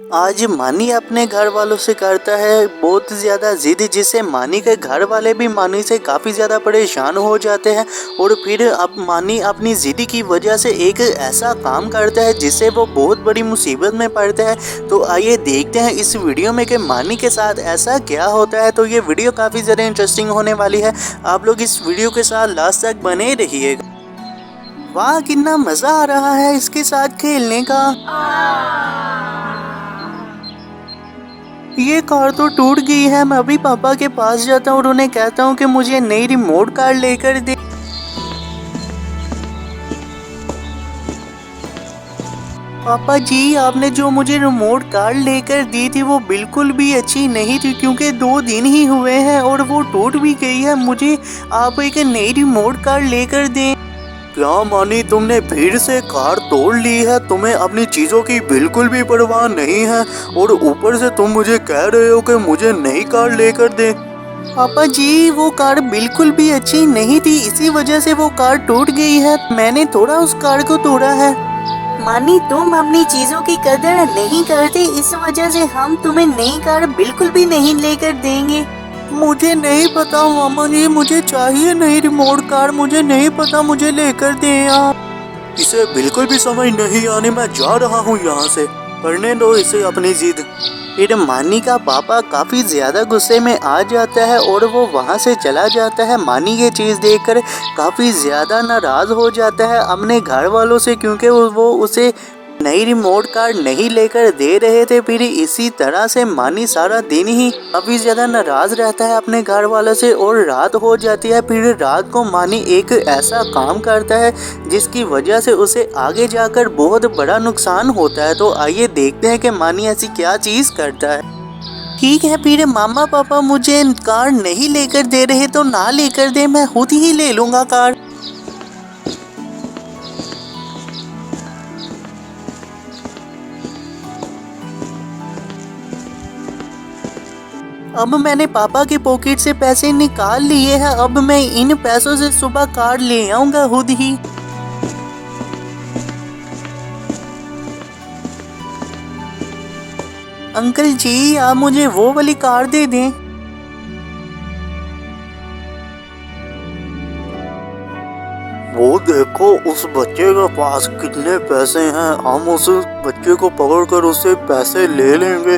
आज मानी अपने घर वालों से करता है बहुत ज़्यादा ज़िद, जिससे मानी के घर वाले भी मानी से काफ़ी ज़्यादा परेशान हो जाते हैं। और फिर अब मानी अपनी ज़िद की वजह से एक ऐसा काम करता है जिससे वो बहुत बड़ी मुसीबत में पड़ता है। तो आइए देखते हैं इस वीडियो में कि मानी के साथ ऐसा क्या होता है। तो ये वीडियो काफ़ी ज़्यादा इंटरेस्टिंग होने वाली है, आप लोग इस वीडियो के साथ लास्ट तक बने रहिएगा। वाह, कितना मज़ा आ रहा है इसके साथ खेलने का। ये कार तो टूट गई है। मैं अभी पापा के पास जाता हूँ और उन्हें कहता हूँ कि मुझे नई रिमोट कार लेकर दे। पापा जी, आपने जो मुझे रिमोट कार लेकर दी थी वो बिल्कुल भी अच्छी नहीं थी, क्योंकि 2 दिन ही हुए हैं और वो टूट भी गई है। मुझे आप एक नई रिमोट कार लेकर दें। क्या मानी, तुमने फिर से कार तोड़ ली है? तुम्हें अपनी चीजों की बिल्कुल भी परवाह नहीं है और ऊपर से तुम मुझे कह रहे हो कि मुझे नई कार लेकर दे। पापा जी, वो कार बिल्कुल भी अच्छी नहीं थी, इसी वजह से वो कार टूट गई है। मैंने थोड़ा उस कार को तोड़ा है। मानी, तुम अपनी चीजों की कदर नहीं करते, इस वजह से हम तुम्हें नई कार बिल्कुल भी नहीं लेकर देंगे। मुझे नहीं पता मामा जी, मुझे चाहिए नई रिमोट कार। मुझे नहीं पता, मुझे लेकर दें आप। इसे बिल्कुल भी समझ नहीं आने, मैं जा रहा हूँ यहाँ से। करने दो इसे अपनी जिद। फिर मानी का पापा काफ़ी ज़्यादा गुस्से में आ जाता है और वो वहाँ से चला जाता है। मानी ये चीज़ देखकर काफ़ी ज़्यादा नाराज़ हो जाता है अपने घर वालों से, क्योंकि वो उसे नई रिमोट कार नहीं लेकर दे रहे थे। फिर इसी तरह से मानी सारा दिन ही काफ़ी ज़्यादा नाराज़ रहता है अपने घर वालों से और रात हो जाती है। फिर रात को मानी एक ऐसा काम करता है जिसकी वजह से उसे आगे जाकर बहुत बड़ा नुकसान होता है। तो आइए देखते हैं कि मानी ऐसी क्या चीज़ करता है। ठीक है, फिर मामा पापा मुझे कार नहीं लेकर दे रहे तो ना लेकर दे, मैं खुद ही ले लूँगा कार। अब मैंने पापा के पॉकेट से पैसे निकाल लिए हैं। अब मैं इन पैसों से सुबह कार ले आऊंगा खुद ही। अंकल जी, आप मुझे वो वाली कार दे दें। वो देखो, उस बच्चे के पास कितने पैसे हैं। हम उस बच्चे को पकड़कर उससे पैसे ले लेंगे।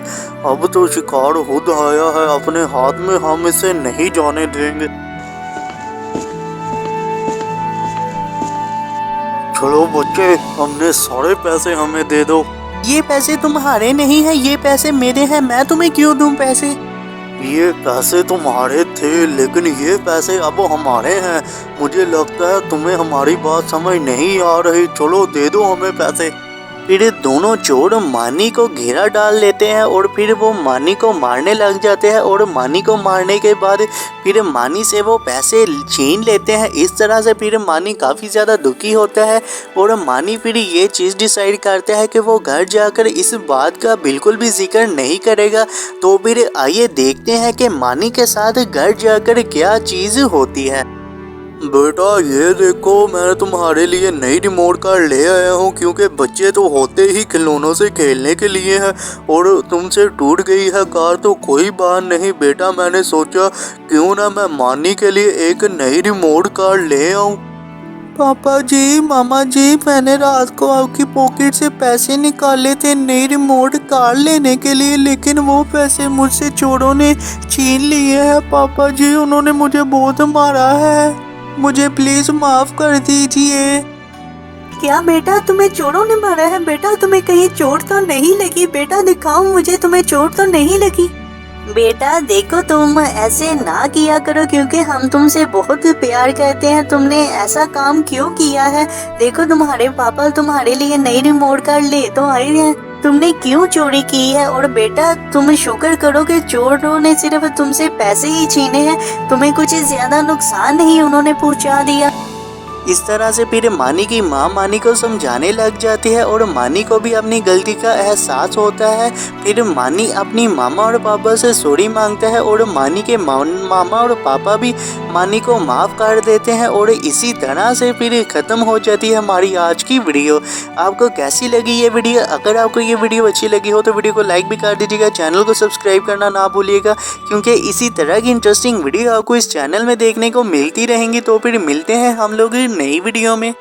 अब तो शिकार खुद आया है अपने हाथ में, हम इसे नहीं जाने देंगे। चलो बच्चे, हमने सारे पैसे हमें दे दो। ये पैसे तुम्हारे नहीं हैं, ये पैसे मेरे हैं। मैं तुम्हें क्यों दूं पैसे? ये पैसे तुम्हारे थे, लेकिन ये पैसे अब हमारे हैं। मुझे लगता है तुम्हें हमारी बात समझ नहीं आ रही। चलो दे दो हमें पैसे। फिर दोनों चोर मानी को घेरा डाल लेते हैं और फिर वो मानी को मारने लग जाते हैं। और मानी को मारने के बाद फिर मानी से वो पैसे छीन लेते हैं। इस तरह से फिर मानी काफ़ी ज़्यादा दुखी होता है और मानी फिर ये चीज़ डिसाइड करता है कि वो घर जाकर इस बात का बिल्कुल भी जिक्र नहीं करेगा। तो फिर आइए देखते हैं कि मानी के साथ घर जाकर क्या चीज़ होती है। बेटा, ये देखो, मैं तुम्हारे लिए नई रिमोट कार ले आया हूँ, क्योंकि बच्चे तो होते ही खिलौनों से खेलने के लिए हैं और तुमसे टूट गई है कार तो कोई बात नहीं बेटा। मैंने सोचा क्यों ना मैं मानी के लिए एक नई रिमोट कार ले आऊँ। पापा जी, मामा जी, मैंने रात को आपकी पॉकेट से पैसे निकाले थे नई रिमोट कार लेने के लिए, लेकिन वो पैसे मुझसे चोरों ने छीन लिए हैं। पापा जी, उन्होंने मुझे बहुत मारा है। मुझे प्लीज माफ कर दीजिए। क्या बेटा, तुम्हें चोरों ने मारा है? बेटा, तुम्हें कहीं चोट तो नहीं लगी? बेटा दिखाओ मुझे, तुम्हें चोट तो नहीं लगी? बेटा देखो, तुम ऐसे ना किया करो, क्योंकि हम तुमसे बहुत प्यार करते हैं। तुमने ऐसा काम क्यों किया है? देखो, तुम्हारे पापा तुम्हारे लिए नई रिमोट कार ले तो आए हैं, तुमने क्यों चोरी की है? और बेटा, तुम शुक्र करो कि चोरों ने सिर्फ तुमसे पैसे ही छीने हैं, तुम्हें कुछ ज्यादा नुकसान नहीं उन्होंने पहुंचा दिया। इस तरह से फिर मानी की माँ मानी को समझाने लग जाती है और मानी को भी अपनी गलती का एहसास होता है। फिर मानी अपनी मामा और पापा से सॉरी मांगता है और मानी के मामा और पापा भी मानी को माफ़ कर देते हैं और इसी तरह से फिर ख़त्म हो जाती है हमारी आज की वीडियो। आपको कैसी लगी ये वीडियो? अगर आपको ये वीडियो अच्छी लगी हो तो वीडियो को लाइक भी कर दीजिएगा, चैनल को सब्सक्राइब करना ना भूलिएगा, क्योंकि इसी तरह की इंटरेस्टिंग वीडियो आपको इस चैनल में देखने को मिलती रहेंगी। तो फिर मिलते हैं हम लोग नई वीडियो में।